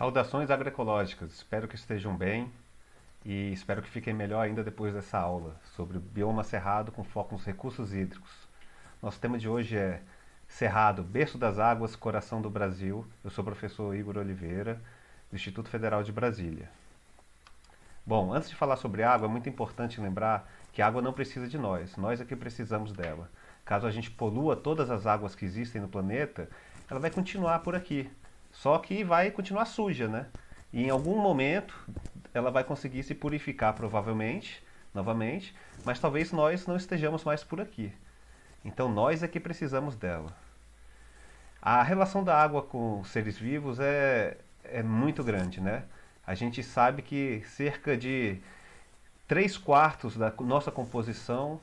Saudações agroecológicas, espero que estejam bem e espero que fiquem melhor ainda depois dessa aula sobre o bioma cerrado com foco nos recursos hídricos. Nosso tema de hoje é Cerrado, berço das águas, coração do Brasil. Eu sou o professor Igor Oliveira, do Instituto Federal de Brasília. Bom, antes de falar sobre água, é muito importante lembrar que a água não precisa de nós é que precisamos dela. Caso a gente polua todas as águas que existem no planeta, ela vai continuar por aqui, só que vai continuar suja, né? E em algum momento ela vai conseguir se purificar, provavelmente, novamente, mas talvez nós não estejamos mais por aqui. Então nós é que precisamos dela. A relação da água com os seres vivos é muito grande, né? A gente sabe que cerca de 3 quartos da nossa composição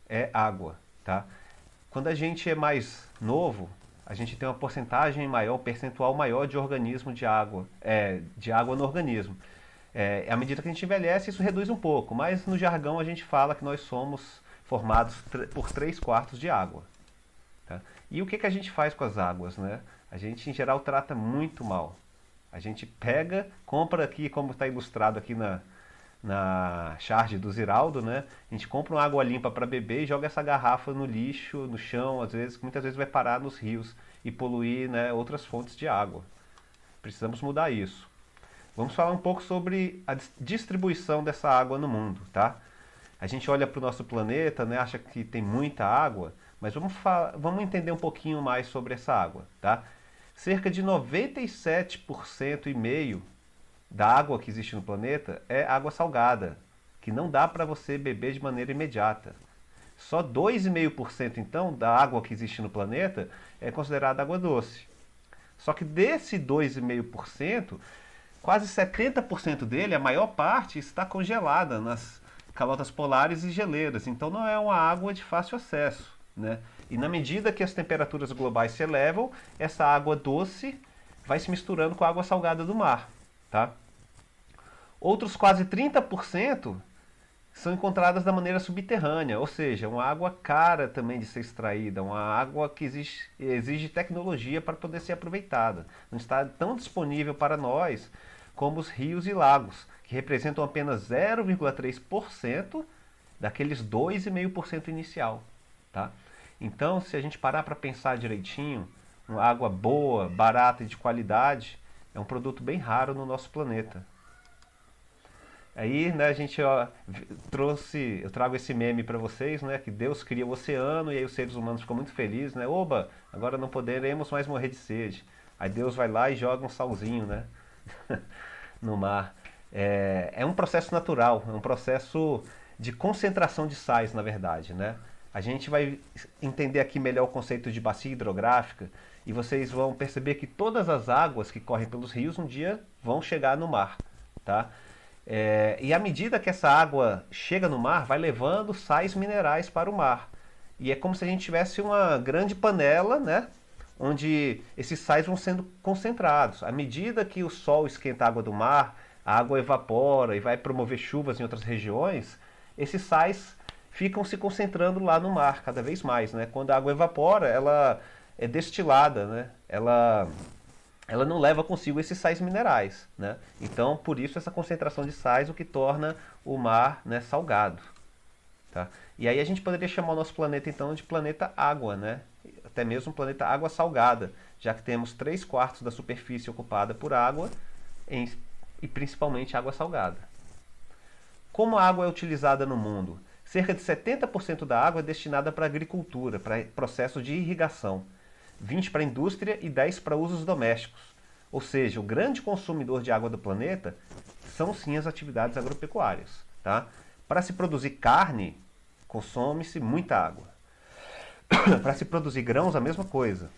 é água, tá? Quando a gente é mais novo, a gente tem uma porcentagem maior, um percentual maior de organismo de água no organismo. À medida que a gente envelhece, isso reduz um pouco, mas no jargão a gente fala que nós somos formados por 3 quartos de água. Tá? E o que a gente faz com as águas, né? A gente, em geral, trata muito mal. A gente pega, compra aqui, como está ilustrado aqui na charge do Ziraldo, né? A gente compra uma água limpa para beber e joga essa garrafa no lixo, no chão, muitas vezes vai parar nos rios e poluir, né, outras fontes de água. Precisamos mudar isso. Vamos falar um pouco sobre a distribuição dessa água no mundo, tá? A gente olha para o nosso planeta, né, acha que tem muita água, mas vamos entender um pouquinho mais sobre essa água, tá? Cerca de 97% e meio da água que existe no planeta é água salgada, que não dá para você beber de maneira imediata. Só 2,5% então da água que existe no planeta é considerada água doce. Só que desse 2,5%, quase 70% dele, a maior parte, está congelada nas calotas polares e geleiras. Então não é uma água de fácil acesso, né? E na medida que as temperaturas globais se elevam, essa água doce vai se misturando com a água salgada do mar, tá? Outros quase 30% são encontradas da maneira subterrânea, ou seja, uma água cara também de ser extraída, uma água que exige tecnologia para poder ser aproveitada. Não está tão disponível para nós como os rios e lagos, que representam apenas 0,3% daqueles 2,5% inicial. Tá? Então, se a gente parar para pensar direitinho, uma água boa, barata e de qualidade é um produto bem raro no nosso planeta. Aí, né, a gente eu trago esse meme para vocês, né, que Deus cria o oceano e aí os seres humanos ficam muito felizes, né? Oba, agora não poderemos mais morrer de sede. Aí Deus vai lá e joga um salzinho, né, no mar. É um processo natural, é um processo de concentração de sais, na verdade, né? A gente vai entender aqui melhor o conceito de bacia hidrográfica e vocês vão perceber que todas as águas que correm pelos rios um dia vão chegar no mar, tá? E à medida que essa água chega no mar, vai levando sais minerais para o mar. E é como se a gente tivesse uma grande panela, né, onde esses sais vão sendo concentrados. À medida que o sol esquenta a água do mar, a água evapora e vai promover chuvas em outras regiões, esses sais ficam se concentrando lá no mar cada vez mais, né? Quando a água evapora, ela é destilada, né? Ela não leva consigo esses sais minerais, né? Então, por isso essa concentração de sais, o que torna o mar, né, salgado, tá? E aí a gente poderia chamar o nosso planeta então de planeta água, né? Até mesmo planeta água salgada, já que temos 3 quartos da superfície ocupada por água e principalmente água salgada. Como a água é utilizada no mundo? Cerca de 70% da água é destinada para a agricultura, para processos de irrigação, 20% para a indústria e 10% para usos domésticos. Ou seja, o grande consumidor de água do planeta são sim as atividades agropecuárias. Tá? Para se produzir carne, consome-se muita água. Para se produzir grãos, a mesma coisa.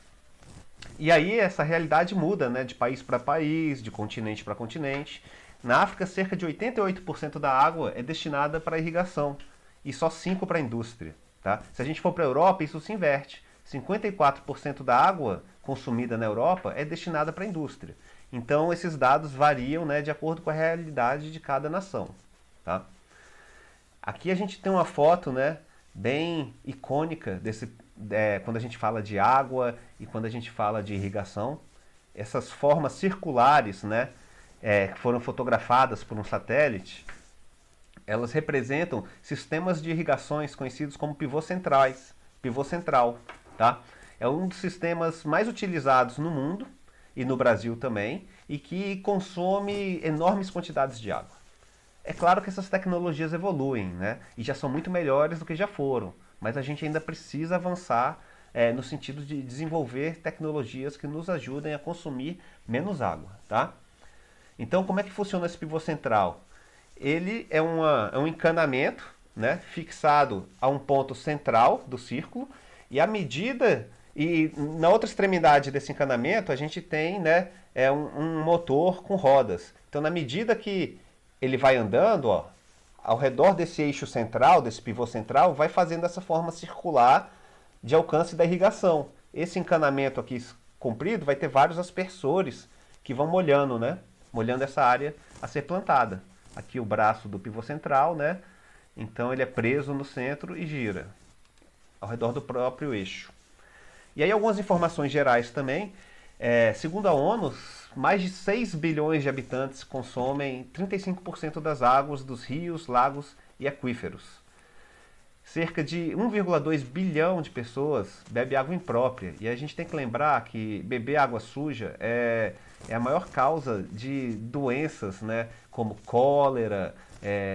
E aí essa realidade muda, né, de país para país, de continente para continente. Na África, cerca de 88% da água é destinada para irrigação e só 5% para a indústria. Tá? Se a gente for para a Europa, isso se inverte. 54% da água consumida na Europa é destinada para a indústria. Então esses dados variam, né, de acordo com a realidade de cada nação. Tá? Aqui a gente tem uma foto, né, bem icônica quando a gente fala de água e quando a gente fala de irrigação. essas formas circulares, né, que foram fotografadas por um satélite, elas representam sistemas de irrigações conhecidos como pivô centrais, pivô central, tá? É um dos sistemas mais utilizados no mundo e no Brasil também, e que consome enormes quantidades de água. É claro que essas tecnologias evoluem, né? E já são muito melhores do que já foram, mas a gente ainda precisa avançar no sentido de desenvolver tecnologias que nos ajudem a consumir menos água, tá? Então, como é que funciona esse pivô central? Ele é um encanamento, né, fixado a um ponto central do círculo, e à medida e na outra extremidade desse encanamento a gente tem, né, um motor com rodas. Então, na medida que ele vai andando, ó, ao redor desse eixo central, desse pivô central, vai fazendo essa forma circular de alcance da irrigação. Esse encanamento aqui comprido vai ter vários aspersores que vão molhando, né? Molhando essa área a ser plantada. Aqui o braço do pivô central, né? Então ele é preso no centro e gira ao redor do próprio eixo. E aí algumas informações gerais também. Segundo a ONU, mais de 6 bilhões de habitantes consomem 35% das águas dos rios, lagos e aquíferos. Cerca de 1,2 bilhão de pessoas bebe água imprópria. E a gente tem que lembrar que beber água suja é a maior causa de doenças, né, como cólera,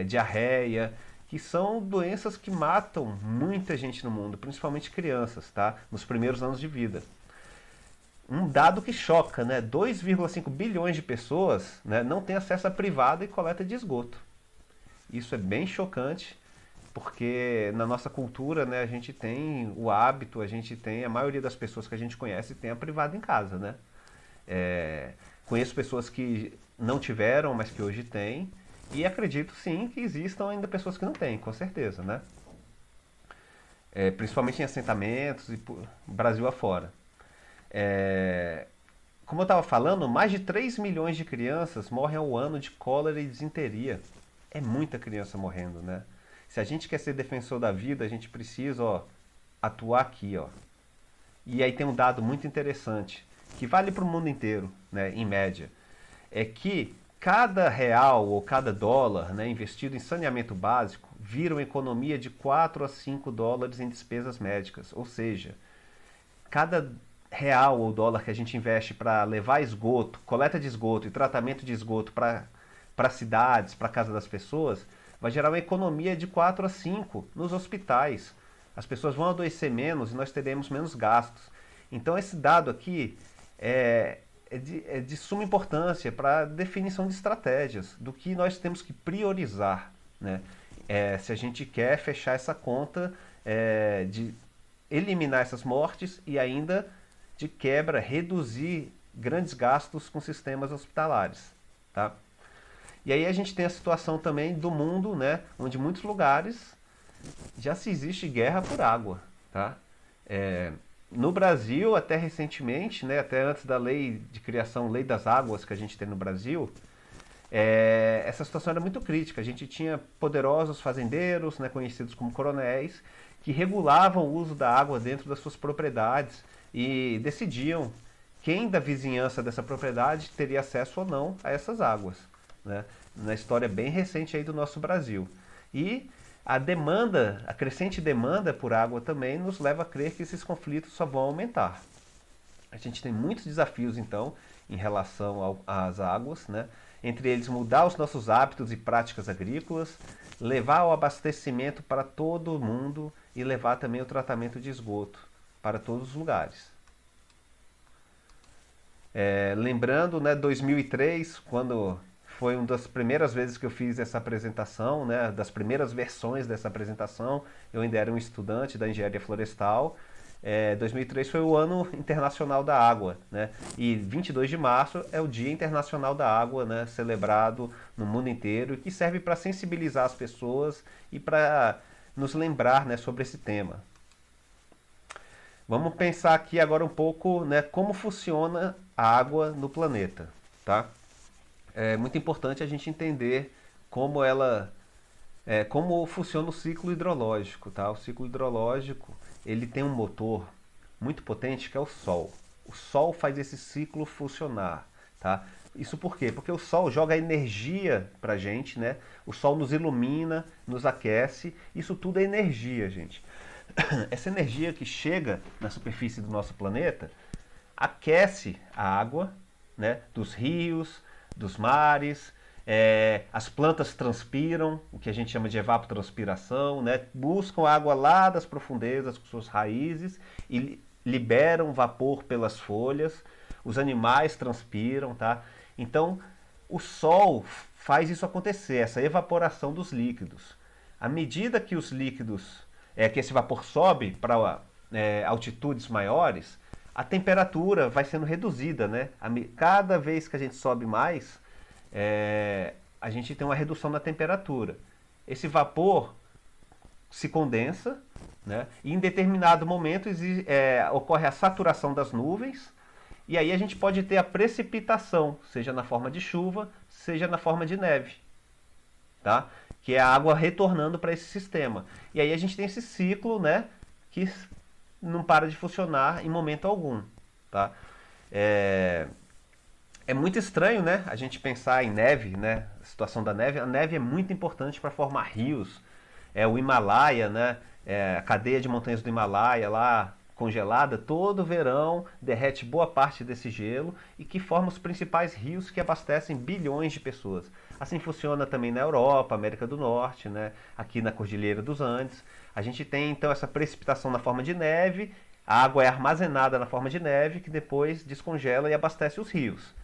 diarreia, que são doenças que matam muita gente no mundo, principalmente crianças, tá? Nos primeiros anos de vida. Um dado que choca, né? 2,5 bilhões de pessoas, né, não têm acesso à privada e coleta de esgoto. Isso é bem chocante, porque na nossa cultura, né, a gente tem o hábito, a maioria das pessoas que a gente conhece tem a privada em casa, né? Conheço pessoas que não tiveram, mas que hoje têm, e acredito sim que existam ainda pessoas que não têm, com certeza, né? Principalmente em assentamentos e Brasil afora. Como eu estava falando, mais de 3 milhões de crianças morrem ao ano de cólera e disenteria. É muita criança morrendo, né? Se a gente quer ser defensor da vida, a gente precisa, ó, atuar aqui, ó. E aí tem um dado muito interessante, que vale para o mundo inteiro, né, em média. É que cada real ou cada dólar, né, investido em saneamento básico vira uma economia de 4 a 5 dólares em despesas médicas. Ou seja, cada real ou dólar que a gente investe para levar esgoto, coleta de esgoto e tratamento de esgoto para cidades, para a casa das pessoas, vai gerar uma economia de 4 a 5 nos hospitais. As pessoas vão adoecer menos e nós teremos menos gastos. Então esse dado aqui é de suma importância para a definição de estratégias, do que nós temos que priorizar, né? Se a gente quer fechar essa conta de eliminar essas mortes e ainda, de quebra, reduzir grandes gastos com sistemas hospitalares, tá? E aí a gente tem a situação também do mundo, né, onde em muitos lugares já se existe guerra por água, tá? No Brasil, até recentemente, né, até antes da lei de criação, lei das águas que a gente tem no Brasil, essa situação era muito crítica. A gente tinha poderosos fazendeiros, né, conhecidos como coronéis, que regulavam o uso da água dentro das suas propriedades e decidiam quem da vizinhança dessa propriedade teria acesso ou não a essas águas, né? Na história bem recente aí do nosso Brasil. E a crescente demanda por água também nos leva a crer que esses conflitos só vão aumentar. A gente tem muitos desafios, então, em relação às águas, né? Entre eles, mudar os nossos hábitos e práticas agrícolas, levar o abastecimento para todo mundo e levar também o tratamento de esgoto para todos os lugares. Lembrando, né, 2003, quando foi uma das primeiras vezes que eu fiz essa apresentação, né, das primeiras versões dessa apresentação, eu ainda era um estudante da engenharia florestal. 2003 foi o ano internacional da água, né? E 22 de março é o Dia Internacional da Água, né? Celebrado no mundo inteiro, e que serve para sensibilizar as pessoas e para nos lembrar, né, sobre esse tema. Vamos pensar aqui agora um pouco, né, como funciona a água no planeta, tá? É muito importante a gente entender como funciona o ciclo hidrológico, tá? O ciclo hidrológico, ele tem um motor muito potente que é o Sol. O Sol faz esse ciclo funcionar, tá? Isso por quê? Porque o Sol joga energia pra gente, né? O Sol nos ilumina, nos aquece. Isso tudo é energia, gente. Essa energia que chega na superfície do nosso planeta aquece a água, né? Dos rios, dos mares. As plantas transpiram, o que a gente chama de evapotranspiração, né? Buscam água lá das profundezas com suas raízes e liberam vapor pelas folhas. Os animais transpiram, tá? Então, o Sol faz isso acontecer, essa evaporação dos líquidos. À medida que os líquidos, que esse vapor sobe para altitudes maiores, a temperatura vai sendo reduzida, né? Cada vez que a gente sobe mais, a gente tem uma redução na temperatura. Esse vapor se condensa, né? E em determinado momento ocorre a saturação das nuvens, e aí a gente pode ter a precipitação, seja na forma de chuva, seja na forma de neve, tá? Que é a água retornando para esse sistema. E aí a gente tem esse ciclo, né, que não para de funcionar em momento algum, tá? É muito estranho, né, a gente pensar em neve, né, a situação da neve. A neve é muito importante para formar rios. O Himalaia, né, a cadeia de montanhas do Himalaia lá congelada, todo verão derrete boa parte desse gelo e que forma os principais rios que abastecem bilhões de pessoas. Assim funciona também na Europa, América do Norte, né, aqui na Cordilheira dos Andes. A gente tem então essa precipitação na forma de neve, a água é armazenada na forma de neve que depois descongela e abastece os rios.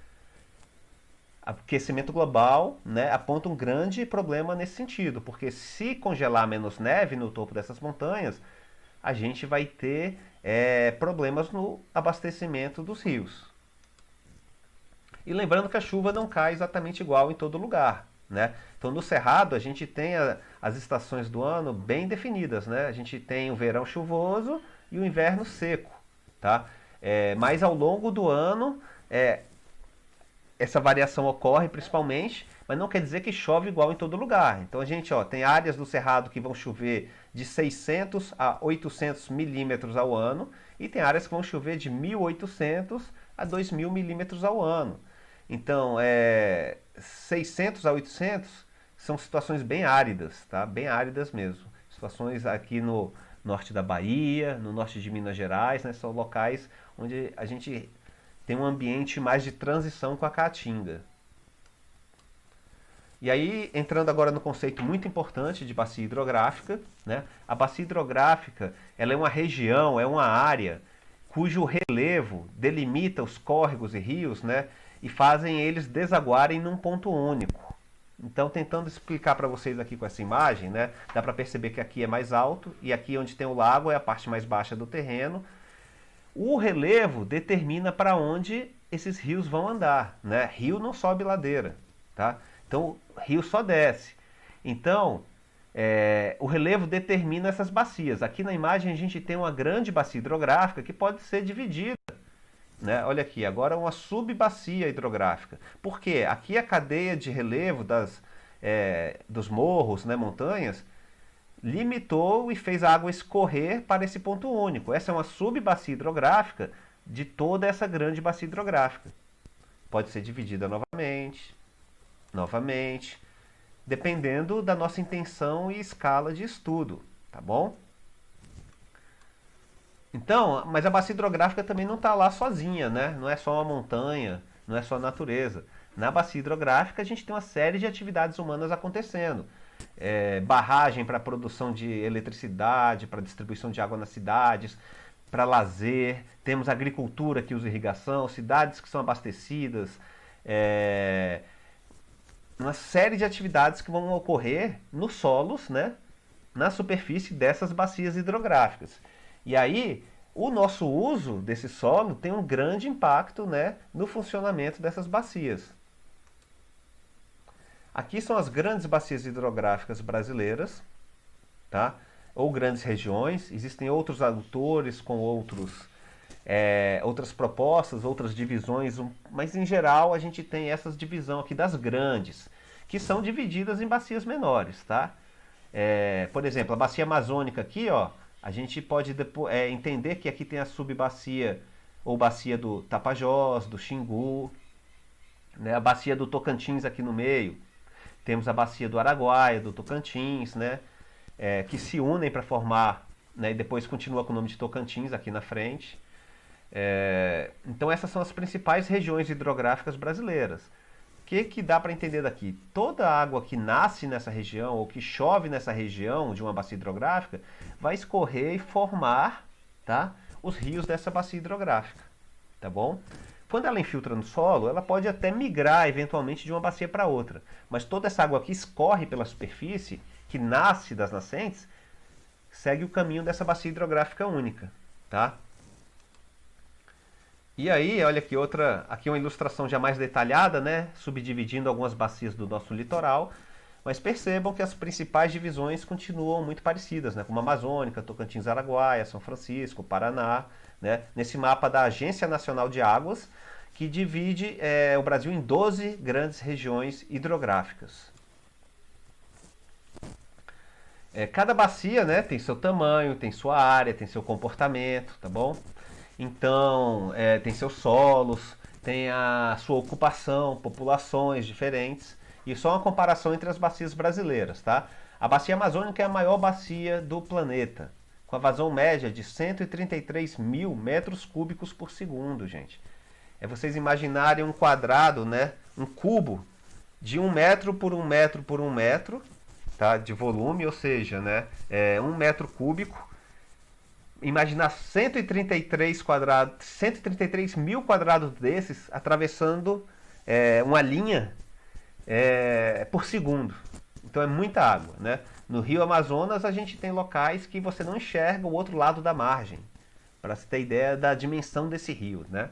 Aquecimento global, né, aponta um grande problema nesse sentido, porque se congelar menos neve no topo dessas montanhas, a gente vai ter problemas no abastecimento dos rios. E lembrando que a chuva não cai exatamente igual em todo lugar, né? Então no Cerrado a gente tem as estações do ano bem definidas, né? A gente tem o verão chuvoso e o inverno seco, tá? Mas ao longo do ano essa variação ocorre principalmente, mas não quer dizer que chove igual em todo lugar. Então a gente tem áreas do Cerrado que vão chover de 600 a 800 milímetros ao ano e tem áreas que vão chover de 1.800 a 2.000 milímetros ao ano. Então, 600 a 800 são situações bem áridas, tá? Bem áridas mesmo. Situações aqui no norte da Bahia, no norte de Minas Gerais, né? São locais onde a gente tem um ambiente mais de transição com a caatinga. E aí, entrando agora no conceito muito importante de bacia hidrográfica, né? A bacia hidrográfica ela é uma região, é uma área cujo relevo delimita os córregos e rios, né? E fazem eles desaguarem num ponto único. Então, tentando explicar para vocês aqui com essa imagem, né? Dá para perceber que aqui é mais alto e aqui onde tem o lago é a parte mais baixa do terreno. O relevo determina para onde esses rios vão andar, né? Rio não sobe ladeira, tá? Então, rio só desce. Então, o relevo determina essas bacias. Aqui na imagem a gente tem uma grande bacia hidrográfica que pode ser dividida, né? Olha aqui, agora uma subbacia hidrográfica. Por quê? Aqui a cadeia de relevo dos morros, né, montanhas, limitou e fez a água escorrer para esse ponto único. Essa é uma subbacia hidrográfica de toda essa grande bacia hidrográfica. Pode ser dividida novamente, dependendo da nossa intenção e escala de estudo, tá bom? Então, mas a bacia hidrográfica também não está lá sozinha, né? Não é só uma montanha, não é só a natureza. Na bacia hidrográfica a gente tem uma série de atividades humanas acontecendo. Barragem para produção de eletricidade, para distribuição de água nas cidades, para lazer, temos agricultura que usa irrigação, cidades que são abastecidas, uma série de atividades que vão ocorrer nos solos, né, na superfície dessas bacias hidrográficas. E aí, o nosso uso desse solo tem um grande impacto, né, no funcionamento dessas bacias. Aqui são as grandes bacias hidrográficas brasileiras, tá? Ou grandes regiões. Existem outros autores com outras propostas, outras divisões, mas em geral a gente tem essa divisão aqui das grandes, que são divididas em bacias menores, tá? Por exemplo, a bacia amazônica aqui, ó, a gente pode entender que aqui tem a subbacia ou bacia do Tapajós, do Xingu, né? A bacia do Tocantins aqui no meio. Temos a bacia do Araguaia, do Tocantins, né? Que se unem para formar, né? E depois continua com o nome de Tocantins aqui na frente. Então essas são as principais regiões hidrográficas brasileiras. O que dá para entender daqui? Toda a água que nasce nessa região ou que chove nessa região de uma bacia hidrográfica vai escorrer e formar, tá, os rios dessa bacia hidrográfica, tá bom? Quando ela infiltra no solo, ela pode até migrar eventualmente de uma bacia para outra, mas toda essa água que escorre pela superfície, que nasce das nascentes, segue o caminho dessa bacia hidrográfica única, tá? E aí, olha aqui aqui uma ilustração já mais detalhada, né, subdividindo algumas bacias do nosso litoral, mas percebam que as principais divisões continuam muito parecidas, né, como Amazônica, Tocantins, Araguaia, São Francisco, Paraná, né, nesse mapa da Agência Nacional de Águas, que divide o Brasil em 12 grandes regiões hidrográficas. Cada bacia, né, tem seu tamanho, tem sua área, tem seu comportamento, tá bom? Então, tem seus solos, tem a sua ocupação, populações diferentes. E só uma comparação entre as bacias brasileiras, tá? A bacia amazônica é a maior bacia do planeta, com a vazão média de 133 mil metros cúbicos por segundo, gente. É vocês imaginarem um quadrado, né? Um cubo de 1 metro por 1 metro por 1 metro, tá? De volume, ou seja, né? 1 metro cúbico. Imaginar 133 mil quadrados desses atravessando uma linha por segundo. Então é muita água, né? No Rio Amazonas a gente tem locais que você não enxerga o outro lado da margem, para você ter ideia da dimensão desse rio, né?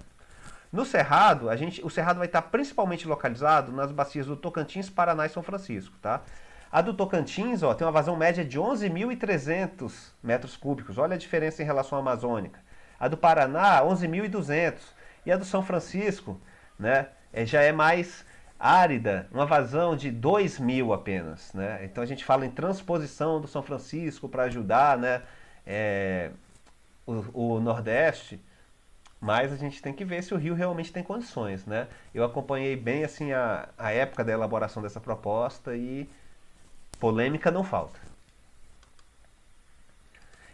No Cerrado, o Cerrado vai estar principalmente localizado nas bacias do Tocantins, Paraná e São Francisco, tá? A do Tocantins, ó, tem uma vazão média de 11.300 metros cúbicos. Olha a diferença em relação à Amazônica. A do Paraná, 11.200. E a do São Francisco, né, já é mais árida, uma vazão de 2.000 apenas, né? Então a gente fala em transposição do São Francisco para ajudar, né, o Nordeste, mas a gente tem que ver se o Rio realmente tem condições, né? Eu acompanhei bem assim a época da elaboração dessa proposta e polêmica não falta.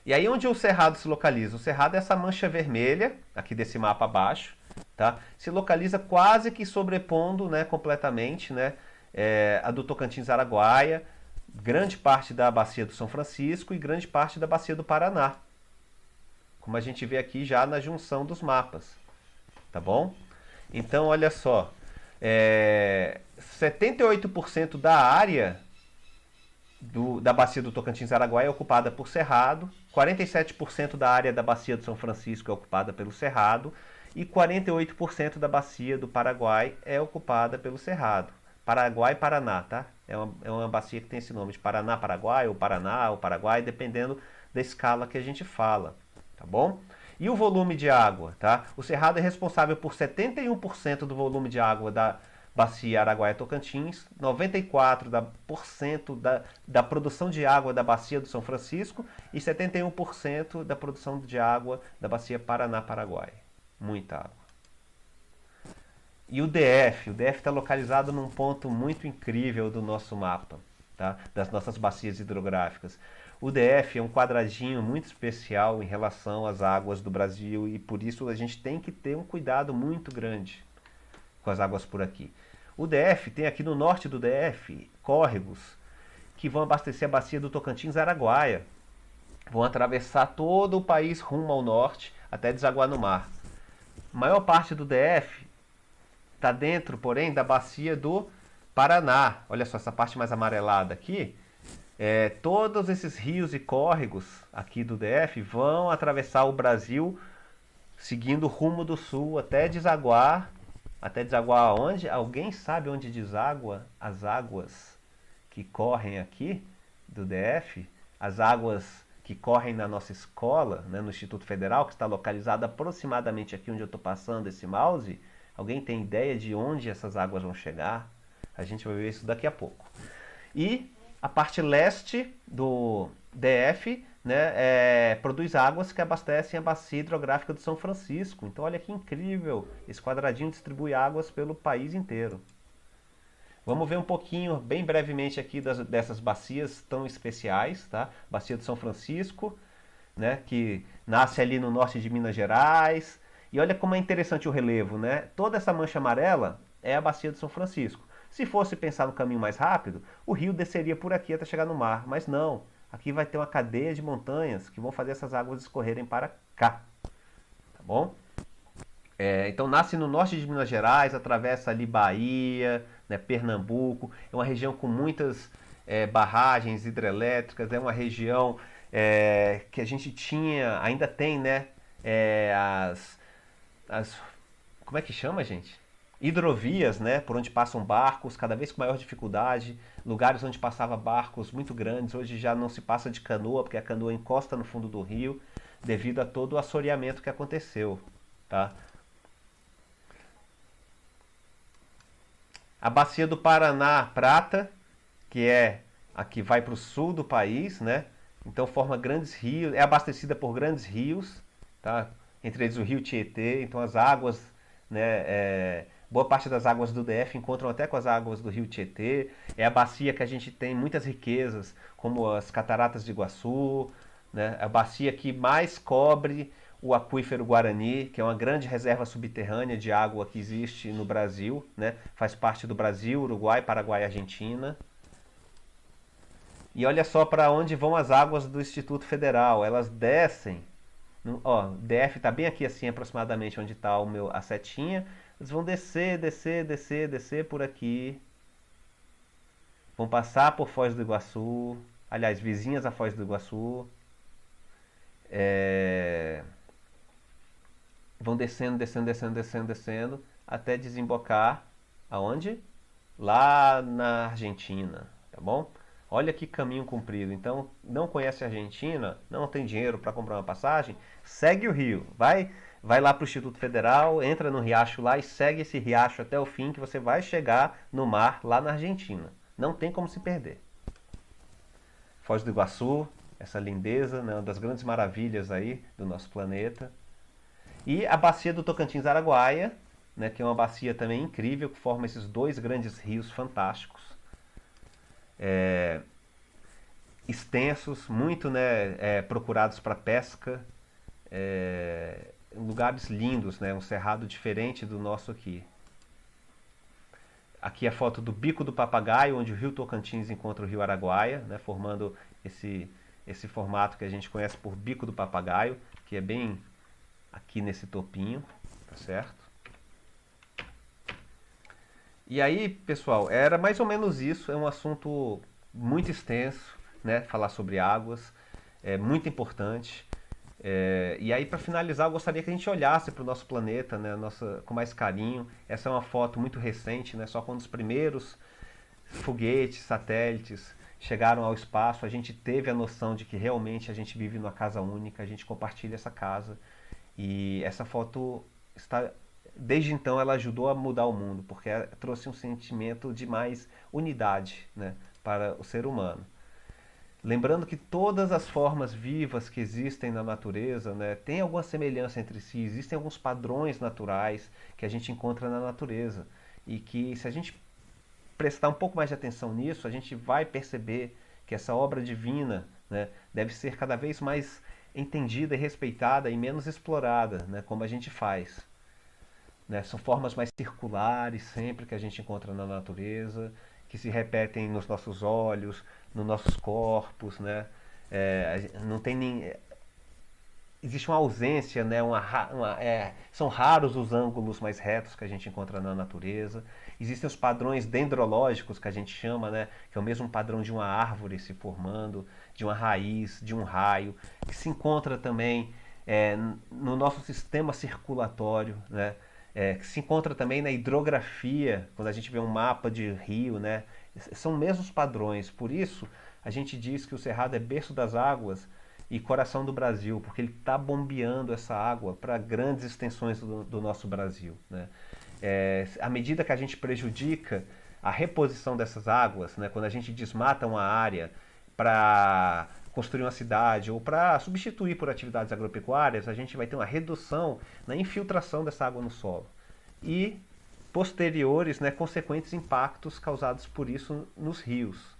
E aí onde o Cerrado se localiza? O Cerrado é essa mancha vermelha, aqui desse mapa abaixo, tá? Se localiza quase que sobrepondo, né, completamente, né, a do Tocantins Araguaia, grande parte da bacia do São Francisco e grande parte da bacia do Paraná. Como a gente vê aqui já na junção dos mapas, tá bom? Então olha só, 78% da área da bacia do Tocantins Araguaia é ocupada por Cerrado, 47% da área da bacia do São Francisco é ocupada pelo Cerrado e 48% da bacia do Paraguai é ocupada pelo Cerrado. Paraguai e Paraná, tá? É uma bacia que tem esse nome de Paraná, Paraguai, ou Paraná, ou Paraguai, dependendo da escala que a gente fala, tá bom? E o volume de água, tá? O Cerrado é responsável por 71% do volume de água da bacia Araguaia-Tocantins, 94% da produção de água da bacia do São Francisco e 71% da produção de água da bacia Paraná-Paraguai. Muita água. E o DF está localizado num ponto muito incrível do nosso mapa, tá? Das nossas bacias hidrográficas. O DF é um quadradinho muito especial em relação às águas do Brasil e por isso a gente tem que ter um cuidado muito grande com as águas por aqui. O DF tem aqui no norte do DF córregos que vão abastecer a bacia do Tocantins Araguaia. Vão atravessar todo o país rumo ao norte até desaguar no mar. A maior parte do DF está dentro, porém, da bacia do Paraná. Olha só essa parte mais amarelada aqui. Todos esses rios e córregos aqui do DF vão atravessar o Brasil seguindo o rumo do sul até desaguar. Até desaguar aonde? Alguém sabe onde deságua as águas que correm aqui do DF? As águas que correm na nossa escola, né, no Instituto Federal, que está localizado aproximadamente aqui onde eu estou passando esse mouse. Alguém tem ideia de onde essas águas vão chegar? A gente vai ver isso daqui a pouco. E a parte leste do DF né, produz águas que abastecem a bacia hidrográfica do São Francisco. Então olha que incrível, esse quadradinho distribui águas pelo país inteiro. Vamos ver um pouquinho, bem brevemente aqui dessas bacias tão especiais, tá? Bacia do São Francisco, né, que nasce ali no norte de Minas Gerais. E olha como é interessante o relevo, né? Toda essa mancha amarela é a bacia do São Francisco. Se fosse pensar no caminho mais rápido, o rio desceria por aqui até chegar no mar, mas não. Aqui vai ter uma cadeia de montanhas que vão fazer essas águas escorrerem para cá, tá bom? Então nasce no norte de Minas Gerais, atravessa ali Bahia, né, Pernambuco. É uma região com muitas barragens hidrelétricas, é uma região que a gente tinha, ainda tem, né, é, as, as, como é que chama, gente? Hidrovias, né, por onde passam barcos, cada vez com maior dificuldade, lugares onde passava barcos muito grandes, hoje já não se passa de canoa, porque a canoa encosta no fundo do rio, devido a todo o assoreamento que aconteceu, tá? A bacia do Paraná Prata, que é a que vai para o sul do país, né? Então forma grandes rios, é abastecida por grandes rios, tá? Entre eles o rio Tietê. Então as águas, né? Boa parte das águas do DF encontram até com as águas do rio Tietê. É a bacia que a gente tem muitas riquezas, como as cataratas de Iguaçu, né? A bacia que mais cobre o aquífero Guarani, que é uma grande reserva subterrânea de água que existe no Brasil, né? Faz parte do Brasil, Uruguai, Paraguai e Argentina. E olha só para onde vão as águas do Instituto Federal. Elas descem. Ó, DF está bem aqui assim aproximadamente onde está a setinha. Eles vão descer, descer, descer, descer por aqui. Vão passar por Foz do Iguaçu. Aliás, vizinhas a Foz do Iguaçu. É, vão descendo, descendo, descendo, descendo, descendo, até desembocar aonde? Lá na Argentina, tá bom? Olha que caminho comprido. Então, não conhece a Argentina, não tem dinheiro para comprar uma passagem, segue o rio, vai lá para o Instituto Federal, entra no riacho lá e segue esse riacho até o fim que você vai chegar no mar lá na Argentina. Não tem como se perder. Foz do Iguaçu, essa lindeza, né, uma das grandes maravilhas aí do nosso planeta. E a bacia do Tocantins-Araguaia, né, que é uma bacia também incrível, que forma esses dois grandes rios fantásticos, extensos, muito, né, procurados para pesca, lugares lindos, né, um cerrado diferente do nosso aqui. Aqui a foto do Bico do Papagaio, onde o rio Tocantins encontra o rio Araguaia, né, formando esse formato que a gente conhece por Bico do Papagaio, que é bem aqui nesse topinho, tá certo? E aí, pessoal, era mais ou menos isso. É um assunto muito extenso, né? Falar sobre águas é muito importante. E aí, para finalizar, eu gostaria que a gente olhasse para o nosso planeta, né? Com mais carinho. Essa é uma foto muito recente, né? Só quando os primeiros foguetes, satélites chegaram ao espaço, a gente teve a noção de que realmente a gente vive numa casa única, a gente compartilha essa casa. E essa foto está, desde então, ela ajudou a mudar o mundo, porque trouxe um sentimento de mais unidade, né, para o ser humano. Lembrando que todas as formas vivas que existem na natureza, né, têm alguma semelhança entre si, existem alguns padrões naturais que a gente encontra na natureza. E que se a gente prestar um pouco mais de atenção nisso, a gente vai perceber que essa obra divina, né, deve ser cada vez mais entendida e respeitada e menos explorada, né, como a gente faz. Né? São formas mais circulares sempre que a gente encontra na natureza, que se repetem nos nossos olhos, nos nossos corpos, né? Não tem nem, existe uma ausência, né? São raros os ângulos mais retos que a gente encontra na natureza. Existem os padrões dendrológicos que a gente chama, né? Que é o mesmo padrão de uma árvore se formando, de uma raiz, de um raio, que se encontra também no nosso sistema circulatório, né? Que se encontra também na hidrografia, quando a gente vê um mapa de rio, né? São mesmos padrões. Por isso, a gente diz que o Cerrado é berço das águas e coração do Brasil, porque ele está bombeando essa água para grandes extensões do nosso Brasil. Né? À medida que a gente prejudica a reposição dessas águas, né, quando a gente desmata uma área para construir uma cidade ou para substituir por atividades agropecuárias, a gente vai ter uma redução na infiltração dessa água no solo e posteriores, né, consequentes impactos causados por isso nos rios.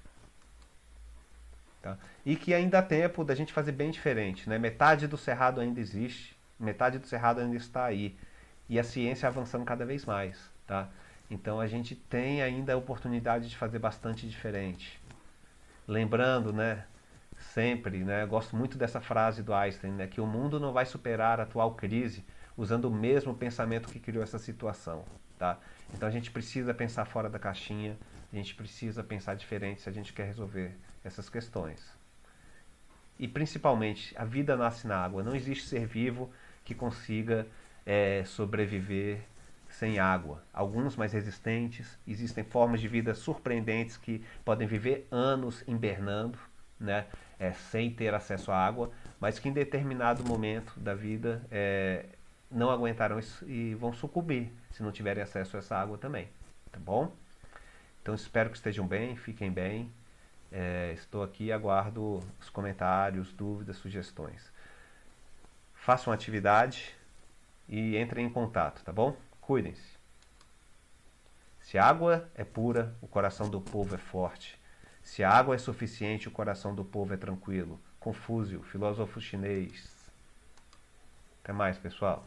Tá? E que ainda há tempo da gente fazer bem diferente. Né? Metade do cerrado ainda existe, metade do cerrado ainda está aí. E a ciência avançando cada vez mais. Tá? Então a gente tem ainda a oportunidade de fazer bastante diferente. Lembrando, né, sempre, né, eu gosto muito dessa frase do Einstein, né, que o mundo não vai superar a atual crise usando o mesmo pensamento que criou essa situação. Tá? Então a gente precisa pensar fora da caixinha, a gente precisa pensar diferente se a gente quer resolver essas questões. E principalmente, a vida nasce na água. Não existe ser vivo que consiga sobreviver sem água. Alguns mais resistentes, existem formas de vida surpreendentes que podem viver anos hibernando, né, sem ter acesso à água, mas que em determinado momento da vida não aguentarão e vão sucumbir se não tiverem acesso a essa água também. Tá bom? Então espero que estejam bem, fiquem bem. Estou aqui e aguardo os comentários, dúvidas, sugestões. Façam atividade e entrem em contato, tá bom? Cuidem-se. Se a água é pura, o coração do povo é forte. Se a água é suficiente, o coração do povo é tranquilo. Confúcio, filósofo chinês. Até mais, pessoal.